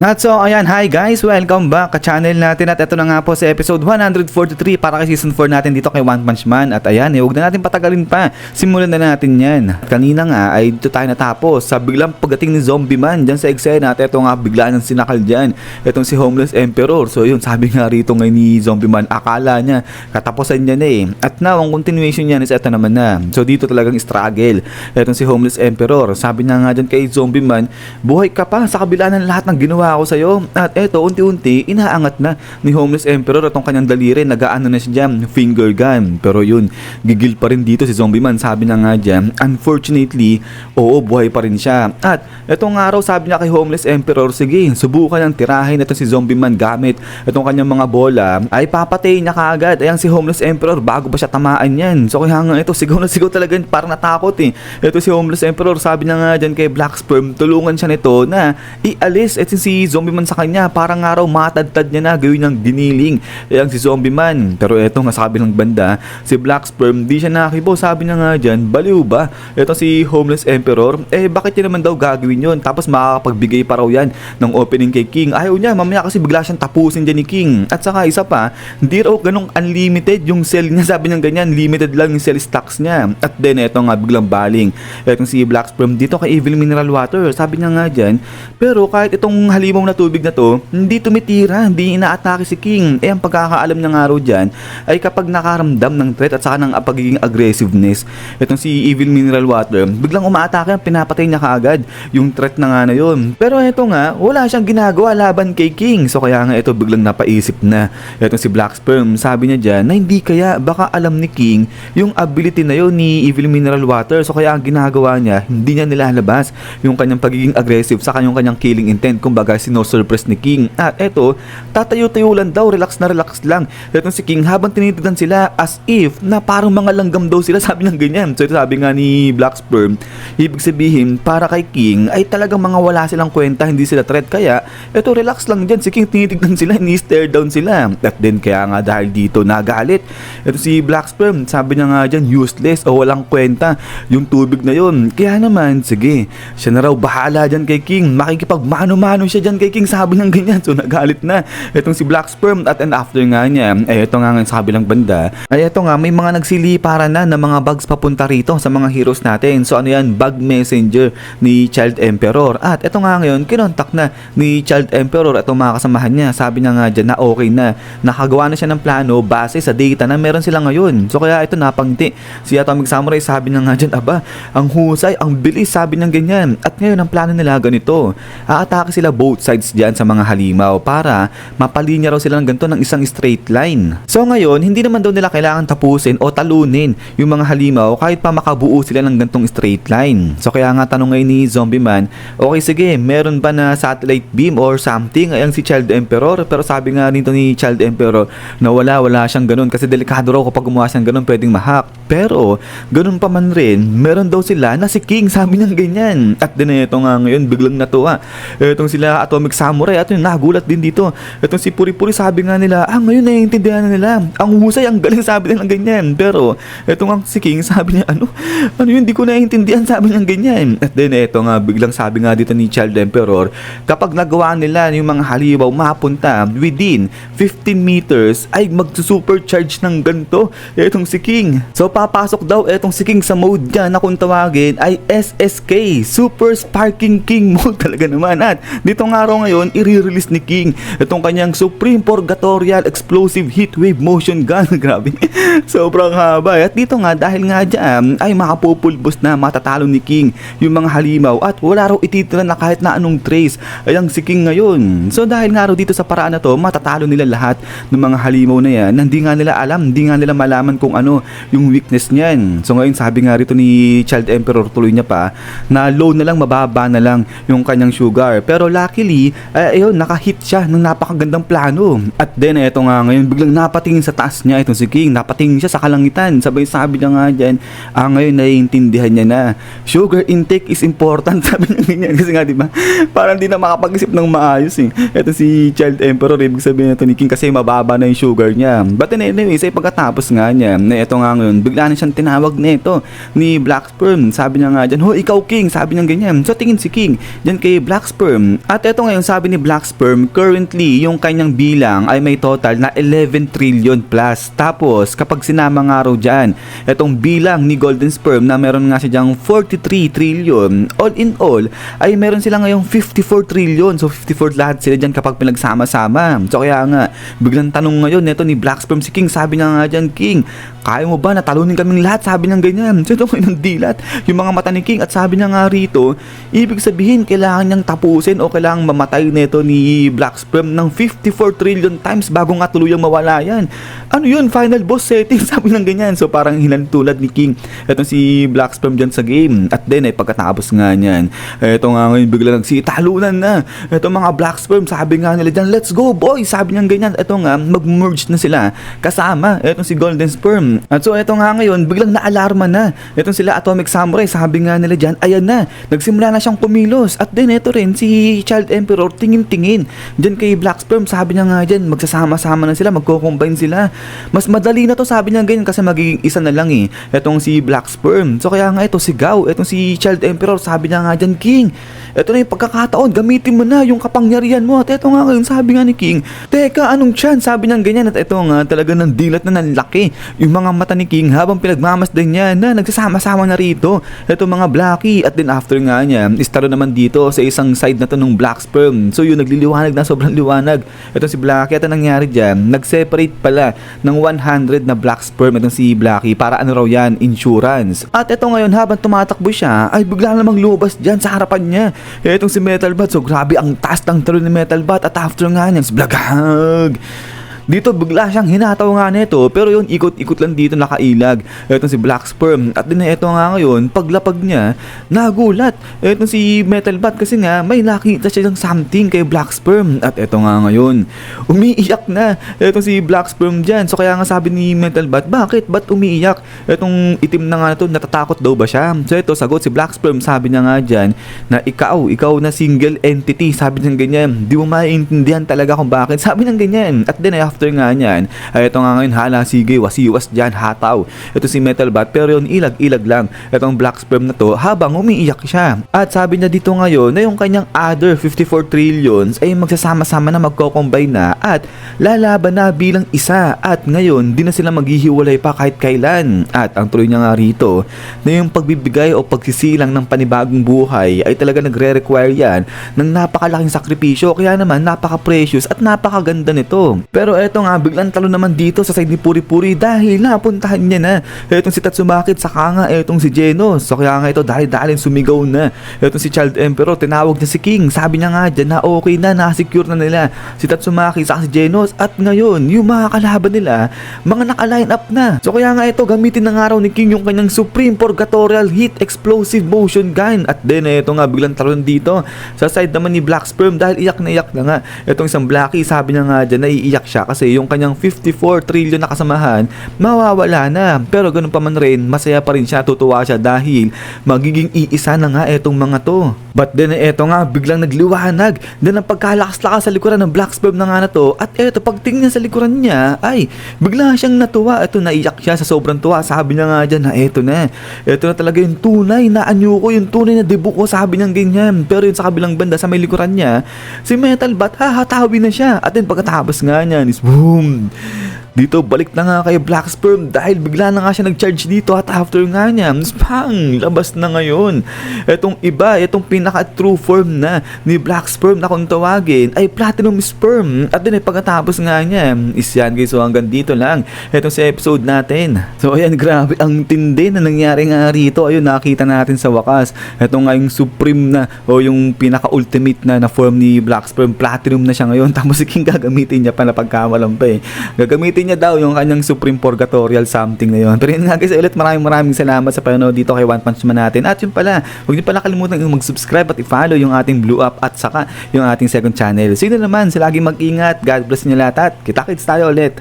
At so, ayan, hi guys, welcome back ka channel natin at ito na nga po sa episode 143 para kay season 4 natin dito kay One Punch Man. At ayan, huwag na natin patagalin pa, simulan na natin yan. Kanina nga ay dito tayo natapos sa biglang pagdating ni Zombie Man dyan sa eksena at ito nga biglaan ng sinakal dyan, itong si Homeless Emperor. So yun, sabi nga rito ngayon ni Zombie Man, akala niya katapusan niya na eh. At now, ang continuation niya is ito naman na. So dito talagang struggle itong si Homeless Emperor. Sabi na nga dyan kay Zombie Man, buhay ka pa sa kabila ng lahat ng ginawa ako sa'yo. At eto, unti-unti, inaangat na ni Homeless Emperor atong kanyang daliri, nagaano na siya dyan, finger gun. Pero yun, gigil pa rin dito si Zombie Man. Sabi na nga dyan, unfortunately, oo, buhay pa rin siya. At etong araw, sabi niya kay Homeless Emperor, sige, subukan ng tirahin ito si Zombie Man gamit itong kanyang mga bola, ay papatayin niya kaagad. Ayan si Homeless Emperor, bago ba siya tamaan yan. So kaya nga ito, sigaw na sigaw talaga, parang natakot eh. Ito si Homeless Emperor, sabi niya nga dyan kay Black Sperm, tulungan siya nito na ialis ito si Zombie Man sa kanya, parang araw matadtad niya na gawin ng giniling yang si Zombie Man. Pero eto nga sa kabilang banda, si Black Sperm di siya nakibo. Sabi niya nga dyan, baliw ba eto si Homeless Emperor, bakit niya naman daw gagawin yon, tapos makakapagbigay pa raw yan ng opening kay King. Ayaw niya, mamaya kasi bigla siyang tapusin dyan ni King. At saka isa pa, hindi raw ganong unlimited yung cell niya. Sabi niya ganyan, limited lang yung cell stocks niya. At then eto nga biglang baling etong si Black Sperm dito kay Evil Mineral Water. Sabi niya nga dyan, pero kahit itong halimaw na tubig na to, hindi tumitira, hindi inaatake si King. Ang pagkakaalam niya nga raw dyan ay kapag nakaramdam ng threat at saka ng pagiging aggressiveness, itong si Evil Mineral Water, biglang umaatake, pinapatay niya kaagad yung threat na nga na yun. Pero ito nga, wala siyang ginagawa laban kay King. So kaya nga ito biglang napaisip na itong si Black Sperm. Sabi niya dyan na hindi kaya baka alam ni King yung ability na yun ni Evil Mineral Water. So kaya ang ginagawa niya, hindi niya nilalabas yung kanyang pagiging aggressive sa kanyang killing intent. Kumbaga sino-surpress ni King. At eto, tatayo-tayo lang daw, relax na relax lang etong si King habang tinitignan sila as if na parang mga langgam daw sila. Sabi niya ganyan. So ito sabi nga ni Black Sperm, ibig sabihin para kay King ay talagang mga wala silang kwenta, hindi sila threat. Kaya eto, relax lang dyan. Si King tinitignan sila, ni-stare down sila. At then kaya nga dahil dito nagalit ito si Black Sperm. Sabi niya nga dyan, useless o walang kwenta yung tubig na yun. Kaya naman, sige, siya na raw bahala dyan kay King. Makikipagmano-mano siya dyan kay King. Sabi niya ganyan. So nagalit na itong si Black Sperm. At and after nga niya, ito nga sa kabilang banda, ito nga may mga nagsiliparan na ng mga bugs papunta rito sa mga heroes natin. So ano yan, bug messenger ni Child Emperor. At ito nga ngayon, kinontak na ni Child Emperor at mga kasamahan niya. Sabi niya nga dyan na okay na, nakagawa na siya ng plano base sa data na meron sila ngayon. So kaya ito napangiti si Atomic Samurai. Sabi niya nga dyan, aba, ang husay, ang bilis, sabi niya ganyan. At ngayon ang plano nila ganito, aatake sila both sides dyan sa mga halimaw para mapalinya raw sila ng ganito ng isang straight line. So ngayon, hindi naman daw nila kailangan tapusin o talunin yung mga halimaw kahit pa makabuo sila ng ganitong straight line. So kaya nga tanong ngayon ni Zombie Man, okay sige, meron ba na satellite beam or something ayang si Child Emperor? Pero sabi nga nito ni Child Emperor na wala siyang ganun kasi delikado raw kapag gumawa siyang ganun, pwedeng ma-hack. Pero ganun pa man rin, meron daw sila na si King, sabi niya ganyan. At din ito nga ngayon biglang natuwa itong sila Atomic Samurai at yung nagulat din dito. Itong si Puri-Puri, sabi nga nila, ngayon naiintindihan na nila. Ang husay, ang galing, sabi nila ganyan. Pero ito nga si King, sabi niya, ano yun, hindi ko naiintindihan, sabi niya ganyan. At then ito nga, biglang sabi nga dito ni Child Emperor, kapag nagawa nila yung mga halimaw mapunta within 15 meters, ay magsusupercharge ng ganito itong si King. So papasok daw itong si King sa mode niya na kung tawagin ay SSK, Super Sparking King mode talaga naman. At dito nga araw ngayon, i-release ni King itong kanyang Supreme Purgatorial Explosive Heatwave Motion Gun. Grabe, sobrang haba. At dito nga, dahil nga dyan ay makapupulbos na, matatalo ni King yung mga halimaw at wala raw ititira na kahit na anong trace ayang si King ngayon. So dahil nga raw dito sa paraan na to, matatalo nila lahat ng mga halimaw na yan na hindi nga nila alam, hindi nga nila malaman kung ano yung weakness niyan. So ngayon, sabi nga rito ni Child Emperor, tuloy niya pa na low na lang, mababa na lang yung kanyang sugar. Pero luckily, ayun, nakahit siya ng napakagandang plano. At then eto nga ngayon, biglang napatingin sa taas niya itong si King, napatingin siya sa kalangitan. Sabay sabi niya nga dyan, ngayon naiintindihan niya na sugar intake is important. Sabi niya ganyan kasi nga diba, parang di na makapag-isip ng maayos eh. Ito si Child Emperor, ibig sabihin ito ni King kasi mababa na yung sugar niya. But anyway, sa pagkatapos nga niya, na ito nga ngayon, bigla na siyang tinawag na ito ni Black Sperm. Sabi niya nga dyan, ikaw King, sabi niya ganyan. So tingin si King dyan kay Black Sperm. At eto ngayon sabi ni Black Sperm, currently yung kanyang bilang ay may total na 11 trillion plus. Tapos kapag sinama nga raw dyan, etong bilang ni Golden Sperm na meron nga siya dyang 43 trillion, all in all ay meron sila ngayong 54 trillion. So 54 lahat sila dyan kapag pinagsama-sama. So kaya nga, biglang tanong ngayon neto ni Black Sperm si King, sabi niya nga dyan, King, kaya mo ba natalunin kaming lahat? Sabi niya ganyan. So ito ngayon ng dilat yung mga mata ni King, at sabi niya nga rito, ibig sabihin kailangan niyang tapusin o kailangan mamatay neto ni Black Sperm ng 54 trillion times bago nga tuluyang mawala yan. Ano yun? Final boss setting, sabi ng ganyan. So parang hinantulad ni King etong si Black Sperm dyan sa game. At then ay pagkatapos nga niyan, eto nga ngayon bigla nagsitalunan na etong mga Black Sperm, sabi nga nila dyan, let's go boys, sabi niya ganyan. Eto nga, mag-merge na sila kasama etong si Golden Sperm. At so eto nga ngayon, biglang naalarma na etong sila Atomic Samurai, sabi nga nila dyan, ayan na, nagsimula na siyang kumilos. At then eto rin si Child Emperor, tingin-tingin dyan kay Black Sperm, sabi niya nga dyan, magsasama-sama na sila, magko-combine sila. Mas madali na to, sabi niya ganyan, kasi magiging isa na lang etong si Black Sperm. So kaya nga ito sigaw, etong si Child Emperor, sabi niya nga dyan, King, eto na yung pagkakataon, gamitin mo na yung kapangyarihan mo. At eto nga ngayon, sabi nga ni King, teka, anong chance? Sabi niya ganyan. At eto nga, talaga ng dilat na nanlaki yung mga mata ni King habang pinagmamasdan niya na nagsasama-sama na rito eto mga Blackie. At then after nga niya, istaro naman dito sa isang side na to ng Black Sperm. So yun, nagliliwanag na, sobrang liwanag eto si Blackie. At ang nangyari dyan, nag-separate pala ng 100 na Black Sperm etong si Blackie para ano raw yan, insurance. At eto ngayon, habang tumatakbo siya, ay bigla namang lumabas dyan sa harapan niya etong si Metal Bat. So grabe ang taas ng talo ni Metal Bat. At after nga niyan, blagag, dito bigla siyang hinataw nga nito, pero yun ikot-ikot lang dito nakailag etong si Black Sperm. At din eto nga ngayon, paglapag niya, nagulat etong si Metal Bat kasi nga may nakita siya ng something kay Black Sperm. At eto nga ngayon, umiiyak na etong si Black Sperm dyan. So kaya nga sabi ni Metal Bat, bakit? Ba't umiiyak? Etong itim na nga ito, natatakot daw ba siya? So ito, sagot si Black Sperm, sabi niya nga dyan na ikaw na single entity, sabi niya ganyan, di mo maiintindihan talaga kung bakit, sabi niya ganyan. At then after nga niyan, ay ito nga ngayon, hala sige, wasiwas dyan, hataw ito si Metal Bat, pero yun ilag-ilag lang itong Black Sperm na to habang umiiyak siya. At sabi niya dito ngayon na yung kanyang other 54 trillions ay magsasama-sama na, magko-combine na at lalaban na bilang isa. At ngayon, di na sila maghihiwalay pa kahit kailan. At ang tuloy niya nga rito na yung pagbibigay o pagsisilang ng panibagong buhay ay talaga nagre-require yan ng napakalaking sakripisyo, kaya naman napaka-precious at napakaganda nito. Pero eto nga, biglang talo naman dito sa side ni Puri-Puri dahil napuntahan niya na etong si Tatsumaki, saka nga etong si Genos. So kaya nga ito, dahil sumigaw na etong si Child Emperor, tinawag niya si King, sabi niya nga dyan na okay na, na-secure na nila si Tatsumaki saka si Genos. At ngayon, yung mga kalaban nila, mga naka-line up na. So kaya nga ito, gamitin ng araw ni King yung kanyang Supreme Purgatorial Heat Explosive Motion Gun. At then ito nga, biglang talo dito sa side naman ni Black Sperm dahil iyak na iyak na nga etong isang Blackie, sabi niya nga dyan, naiiyak siya kasi yung kanyang 54 trillion na kasamahan mawawala na. Pero ganun pa man rin, masaya pa rin siya, tutuwa siya dahil magiging iisa na nga etong mga to. But then eto nga, biglang nagliwanag din ang pagkalakas-lakas sa likuran ng Black Sperm na nga na to. At eto, pagtingin sa likuran niya ay bigla siyang natuwa. Eto, naiyak siya sa sobrang tuwa, sabi niya nga dyan na eto na talaga yung tunay na anyo ko, yung tunay na debut ko, sabi niya ganyan. Pero yun sa kabilang banda sa may likuran niya, si Metal Bat, hahatawin na siya. At then pagkatapos nga niyan is boom, dito balik na nga kay Black Sperm dahil bigla na nga siya nag-charge dito. At after nga niya, spang, labas na ngayon etong iba, etong pinaka true form na ni Black Sperm na kung tawagin ay Platinum Sperm. At din ay pagkatapos nga niya is yan guys. So hanggang dito lang etong sa episode natin. So ayan, grabe ang tindi na nangyari nga rito. Ayun, nakita natin sa wakas etong nga yung supreme na o yung pinaka ultimate na form ni Black Sperm. Platinum na siya ngayon, tapos si King gagamitin niya pa na pagkamalang pa gagamitin niya daw yung kanyang Supreme Purgatorial something na yun. Pero yun nga guys, ulit maraming salamat sa panonood dito kay One Punch Man natin. At yun pala, huwag niyo pala kalimutan yung mag-subscribe at i-follow yung ating Blue Up at saka yung ating second channel. So yun naman, sa lagi mag-ingat. God bless niyo lahat at kita-kits tayo ulit.